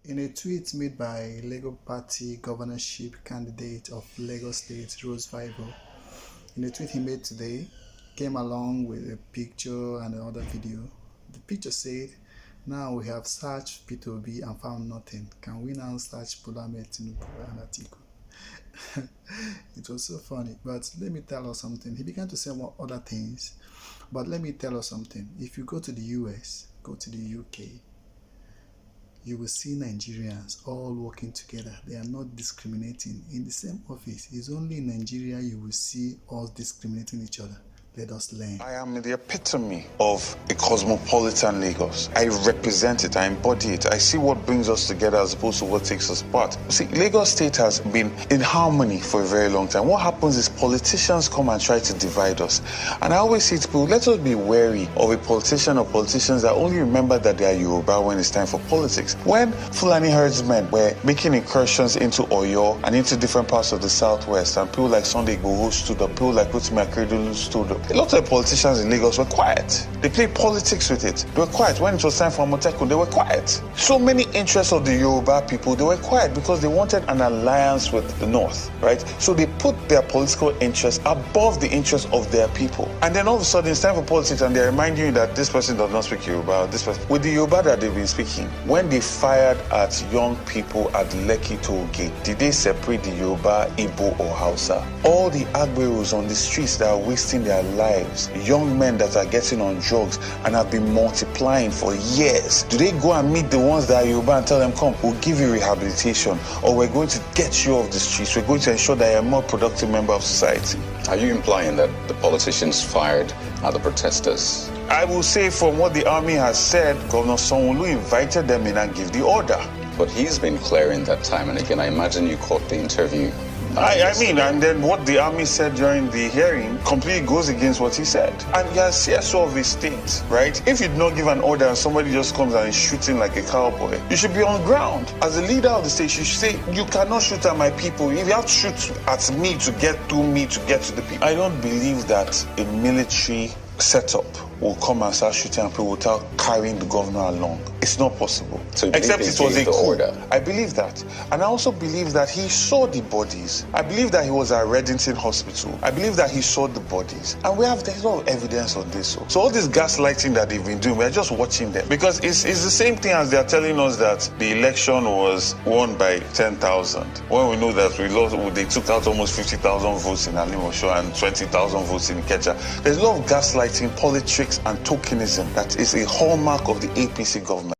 In a tweet made by Labour Party governorship candidate of Lagos State, Rohdes Vivour, in a tweet he made today, came along with a picture and another video. The picture said, "Now we have searched P2B and found nothing. Can we now search Tinubu and Atiku?" It was so funny, but let me tell us something. He began to say more other things, but let me tell us something. If you go to the US, go to the UK, you will see Nigerians all working together. They are not discriminating in the same office. It's only in Nigeria you will see us discriminating each other. Let us learn. I am the epitome of a cosmopolitan Lagos. I represent it, I embody it. I see what brings us together as opposed to what takes us apart. See, Lagos State has been in harmony for a very long time. What happens is politicians come and try to divide us. And I always say to people, let us be wary of a politician or politicians that only remember that they are Yoruba when it's time for politics. When Fulani herdsmen were making incursions into Oyo and into different parts of the southwest, and people like Sunday Igboho stood up, people like Rotimi Akeredolu stood up, a lot of the politicians in Lagos were quiet. They played politics with it. They were quiet. When it was time for Amotekun, they were quiet. So many interests of the Yoruba people, they were quiet because they wanted an alliance with the North, right? So they put their political interests above the interests of their people. And then all of a sudden, it's time for politics, and they're reminding you that this person does not speak Yoruba, this person. With the Yoruba that they've been speaking, when they fired at young people at Lekki Toll Gate, did they separate the Yoruba, Igbo, or Hausa? All the Agberos on the streets that are wasting their lives, young men that are getting on drugs and have been multiplying for years, do they go and meet the ones that are Yoruba and tell them, come, we'll give you rehabilitation, or we're going to get you off the streets, we're going to ensure that you're a more productive member of society? Are you implying that the politicians fired at the protesters? I will say, from what the army has said, Governor Sanwo-Olu invited them in and gave the order. But he's been clearing that time and again. I imagine you caught the interview. I mean, and then what the army said during the hearing completely goes against what he said. And you're CSO of a state, right? If you do not give an order and somebody just comes and is shooting like a cowboy, you should be on ground. As the leader of the state, you should say, you cannot shoot at my people. If you have to shoot at me to get through me to get to the people. I don't believe that a military setup will come and start shooting at people without carrying the governor along. It's not possible. So except it was a coup. Order. I believe that. And I also believe that he saw the bodies. I believe that he was at Reddington Hospital. I believe that he saw the bodies. And there's a lot of evidence on this. So all this gaslighting that they've been doing, we're just watching them. Because it's the same thing as they're telling us that the election was won by 10,000. When we know that they took out almost 50,000 votes in Alimosho and 20,000 votes in Ikeja. There's a lot of gaslighting, politics, and tokenism that is a hallmark of the APC government.